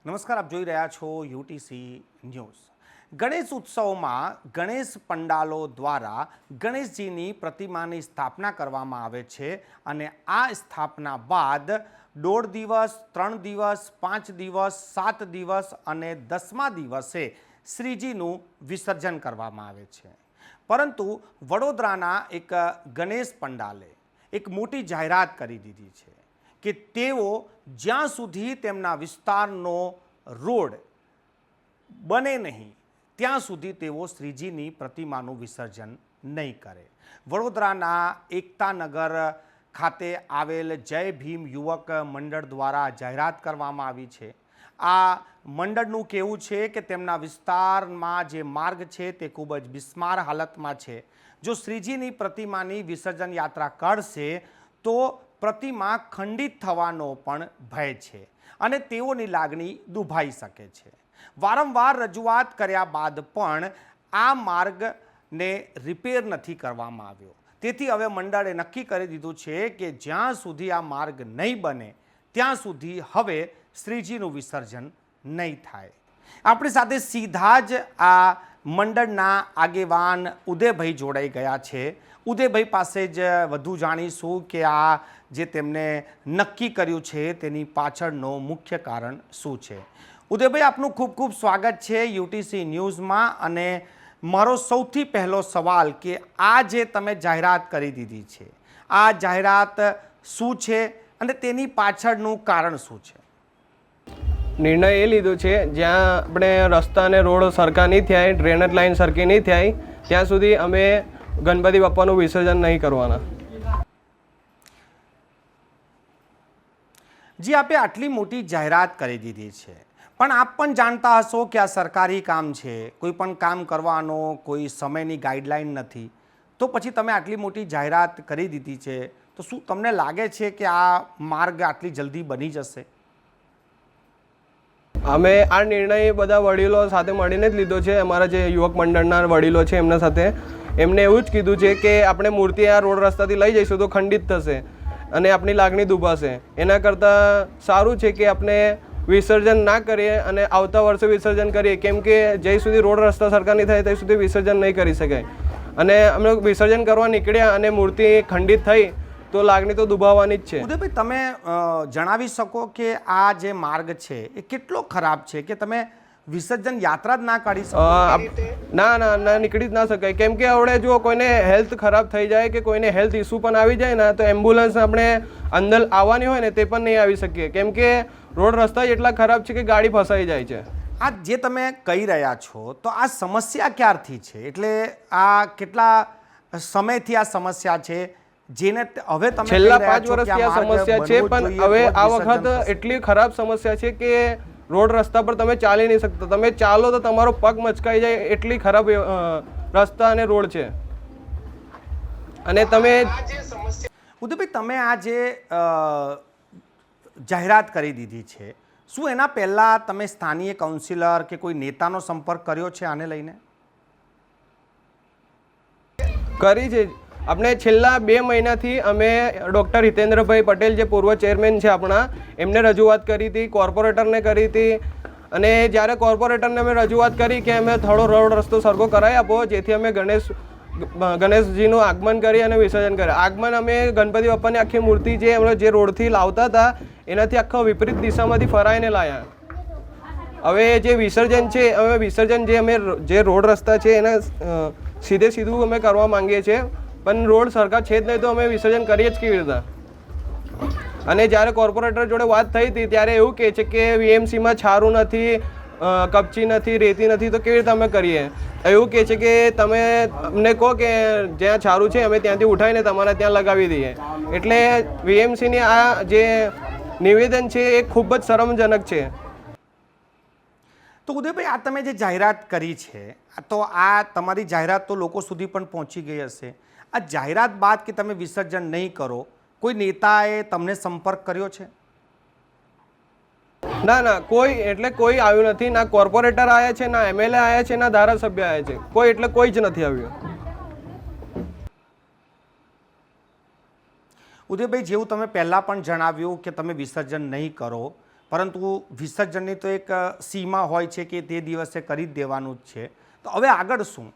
નમસ્કાર, આપ જોઈ રહ્યા છો યુટીસી ન્યૂઝ। ગણેશ ઉત્સવમાં ગણેશ પંડાલો દ્વારા ગણેશજીની પ્રતિમાની સ્થાપના કરવામાં આવે છે અને આ સ્થાપના બાદ 1.5 દિવસ, 3 દિવસ, 5 દિવસ, 7 દિવસ અને 10મા દિવસે શ્રીજીનું વિસર્જન કરવામાં આવે છે। પરંતુ વડોદરાના એક ગણેશ પંડાલે એક મોટી જાહેરાત કરી દીધી છે કે તેઓ જ્યાં સુધી તેમના વિસ્તારનો રોડ બને નહીં ત્યાં સુધી તેઓ શ્રીજીની પ્રતિમાનું વિસર્જન નહીં કરે। વડોદરાના એકતાનગર ખાતે આવેલ જય ભીમ યુવક મંડળ દ્વારા જાહેરાત કરવામાં આવી છે। આ મંડળનું કહેવું છે કે તેમના વિસ્તારમાં જે માર્ગ છે તે ખૂબ જ બિસ્માર હાલતમાં છે। જો શ્રીજીની પ્રતિમાની વિસર્જન યાત્રા કરશે તો પ્રતિમા ખંડિત થવાનો પણ ભય છે અને તેઓની લાગણી દુભાઈ શકે છે। વારંવાર રજૂઆત કર્યા બાદ પણ આ માર્ગને રિપેર નથી કરવામાં આવ્યો। તેથી હવે મંડળે નક્કી કરી દીધું છે કે જ્યાં સુધી આ માર્ગ નહીં બને ત્યાં સુધી હવે શ્રીજીનું વિસર્જન નહીં થાય। આપણી સાથે સીધા જ આ મંડળના આગેવાન ઉદયભાઈ જોડાઈ ગયા છે। ઉદયભાઈ પાસે જ વધુ જાણીશું કે આ જે તેમને નક્કી કર્યું છે તેની પાછળનો મુખ્ય કારણ શું છે। ઉદયભાઈ, આપનું ખૂબ ખૂબ સ્વાગત છે યુટીસી ન્યૂઝમાં। અને મારો સૌથી પહેલો સવાલ કે આ જે તમે જાહેરાત કરી દીધી છે, આ જાહેરાત શું છે અને તેની પાછળનું કારણ શું છે? નિર્ણય એ લીધો છે જ્યાં આપણે રસ્તા અને રોડ સરખા નહીં થાય, ડ્રેનેજ લાઇન સરખી નહીં થાય ત્યાં સુધી અમે ગણપતિ બાપ્પાનું વિસર્જન નહીં કરવાના। જી, આપે આટલી મોટી જાહેરાત કરી દીધી છે, પણ આપ પણ જાણતા હશો કે આ સરકારી કામ છે, કોઈ પણ કામ કરવાનો કોઈ સમયની ગાઈડલાઈન નથી, તો પછી તમે આટલી મોટી જાહેરાત કરી દીધી છે તો શું તમને લાગે છે કે આ માર્ગ આટલી જલ્દી બની જશે? અમે આ નિર્ણય બધા વડીલો સાથે મળીને જ લીધો છે। અમારા જે યુવક મંડળના વડીલો છે એમના સાથે એમને એવું જ કીધું છે કે આપણે મૂર્તિ આ રોડ રસ્તાથી લઈ જઈશું તો ખંડિત થશે અને આપણી લાગણી દુભાશે। એના કરતાં સારું છે કે આપણે વિસર્જન ના કરીએ અને આવતા વર્ષે વિસર્જન કરીએ, કેમ કે જ્યાં સુધી રોડ રસ્તા સરખા નહીં થાય ત્યાં સુધી વિસર્જન નહીં કરી શકાય। અને અમે વિસર્જન કરવા નીકળ્યા અને મૂર્તિ ખંડિત થઈ તો લાગણી તો દુભાવવાની જ છે। ઉદયભાઈ, તમે જણાવી શકો કે આ જે માર્ગ છે એ કેટલો ખરાબ છે કે તમે વિસર્જન યાત્રા જ ના કાઢી શકો? ના નીકળી જ ના શકાય, કેમ કે આપણે જો કોઈને હેલ્થ ખરાબ થઈ જાય કે કોઈને હેલ્થ ઇસ્યુ પણ આવી જાય ને તો એમ્બ્યુલન્સ આપણે અંદર આવવાની હોય ને તે પણ નહીં આવી શકીએ, કેમ કે રોડ રસ્તા એટલા ખરાબ છે કે ગાડી ફસાઈ જાય છે। આ જે તમે કહી રહ્યા છો તો આ સમસ્યા ક્યારથી છે? એટલે આ કેટલા સમયથી આ સમસ્યા છે જેને હવે તમે છેલ્લા 5 વર્ષથી આ સમસ્યા છે, પણ હવે આ વખત એટલી ખરાબ સમસ્યા છે કે રોડ રસ્તા પર તમે ચાલી નહીં શકતા। તમે ચાલો તો તમારો પગ મચકાઈ જાય એટલી ખરાબ રસ્તા અને રોડ છે। અને તમે ઉદયભાઈ, તમે આ જે જાહેરાત કરી દીધી છે, શું એના પહેલા તમે સ્થાનીય કાઉન્સિલર કે કોઈ નેતાનો સંપર્ક કર્યો છે આને લઈને? કરી છે। આપણે છેલ્લા 2 મહિનાથી અમે ડૉક્ટર હિતેન્દ્રભાઈ પટેલ જે પૂર્વ ચેરમેન છે આપણા, એમને રજૂઆત કરી હતી, કોર્પોરેટરને કરી હતી। અને જ્યારે કોર્પોરેટરને અમે રજૂઆત કરી કે અમે થોડો રોડ રસ્તો સરખો કરાવી આપો જેથી અમે ગણેશજીનું આગમન કરી અને વિસર્જન કરે। આગમન અમે ગણપતિ બાપ્પાની આખી મૂર્તિ જે અમે જે રોડથી લાવતા હતા એનાથી આખો વિપરીત દિશામાંથી ફરાઈને લાવ્યા। હવે જે વિસર્જન છે, અમે વિસર્જન જે રોડ રસ્તા છે એને સીધું અમે કરવા માંગીએ છીએ, પણ રોડ સરખા છે જ નહીં તો અમે વિસર્જન કરીએ જ કેવી રીતે? અને જ્યારે કોર્પોરેટર જોડે વાત થઈ હતી ત્યારે એવું કહે છે કે વીએમસીમાં છારું નથી, કપચી નથી, રેતી નથી, તો કેવી રીતે અમે કરીએ? એવું કહે છે કે તમે અમને કહો કે જ્યાં છારું છે અમે ત્યાંથી ઉઠાવીને તમારા ત્યાં લગાવી દઈએ। એટલે વીએમસીની આ જે નિવેદન છે એ ખૂબ જ શરમજનક છે। તો ઉદયભાઈ, આ તમે જે જાહેરાત કરી છે તો આ તમારી જાહેરાત તો લોકો સુધી પણ પહોંચી ગઈ હશે। આ જાહેરાત બાદ કે તમે વિસર્જન નહીં કરો, કોઈ નેતાએ તમને સંપર્ક કર્યો છે? ના કોઈ આવ્યું નથી। ના કોર્પોરેટર આવ્યા છે, ના એમએલએ આવ્યા છે, ના ધારાસભ્ય આવ્યા છે, કોઈ જ નથી આવ્યું। ઉદયભાઈ, જેવું તમે પહેલાં પણ જણાવ્યું કે તમે વિસર્જન નહીં કરો, પરંતુ વિસર્જનની તો એક સીમા હોય છે કે તે દિવસે કરી જ દેવાનું જ છે. તો હવે આગળ શું?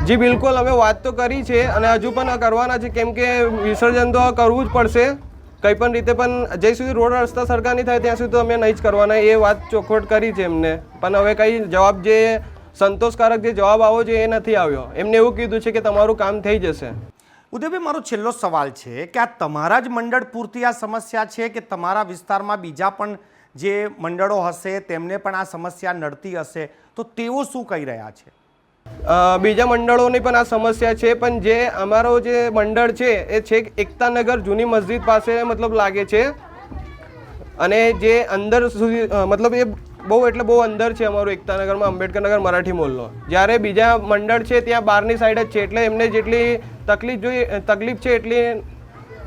જી બિલકુલ, અમે વાત તો કરી છે અને હજુ પણ કરવાના છે, કેમ કે વિસર્જન તો કરવું જ પડશે કંઈ પણ રીતે. પણ જ્યાં સુધી રોડ રસ્તા સરખા નહીં થાય ત્યાં સુધી તો અમે નહીં જ કરવાના, એ વાત ચોખવટ કરી છે એમને. પણ હવે કંઈ જવાબ જે સંતોષકારક જે જવાબ આવ્યો છે એ નથી આવ્યો. એમને એવું કીધું છે કે તમારું કામ થઈ જશે. ઉદયભાઈ, મારો છેલ્લો સવાલ છે કે આ તમારા જ મંડળ પૂરતી આ સમસ્યા છે કે તમારા વિસ્તારમાં બીજા પણ જે મંડળો હશે તેમને પણ આ સમસ્યા નડતી હશે, તો તેઓ શું કહી રહ્યા છે? બીજા મંડળોની પણ આ સમસ્યા છે, પણ જે અમારો જે મંડળ છે એ છેક એકતાનગર જૂની મસ્જિદ પાસે મતલબ લાગે છે, અને જે અંદર સુધી મતલબ એ બહુ અંદર છે અમારું એકતાનગરમાં, આંબેડકરનગર મરાઠી મોલનો. જ્યારે બીજા મંડળ છે ત્યાં બહારની સાઈડ જ છે, એટલે એમને જેટલી તકલીફ છે એટલી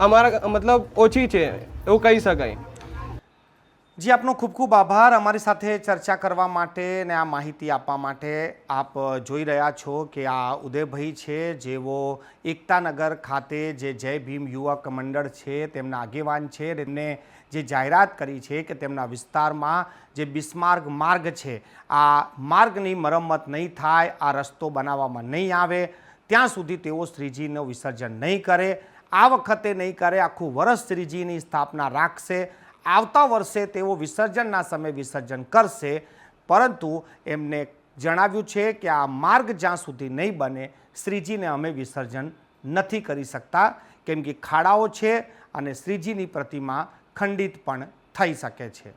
અમારા મતલબ ઓછી છે એવું કહી શકાય. જી, આપનો ખૂબ ખૂબ આભાર અમારી સાથે ચર્ચા કરવા માટે ને આ માહિતી આપવા માટે. આપ જોઈ રહ્યા છો કે આ ઉદયભાઈ છે, જેઓ એકતાનગર ખાતે જે જય ભીમ યુવક મંડળ છે તેમના આગેવાન છે. એમને જે જાહેરાત કરી છે કે તેમના વિસ્તારમાં જે બિસ્માર્ક માર્ગ છે, આ માર્ગની મરમ્મત નહીં થાય, આ રસ્તો બનાવવામાં નહીં આવે ત્યાં સુધી તેઓ શ્રીજીનું વિસર્જન નહીં કરે. આ વખતે નહીં કરે, આખું વર્ષ શ્રીજીની સ્થાપના રાખશે. આવતા વર્ષે તેઓ વિસર્જનના સમયે વિસર્જન કરશે, પરંતુ એમને જણાવ્યું છે કે આ માર્ગ જ્યાં સુધી નહીં બને શ્રીજીને અમે વિસર્જન નથી કરી શકતા, કેમ કે ખાડાઓ છે અને શ્રીજીની પ્રતિમા ખંડિત પણ થઈ શકે છે.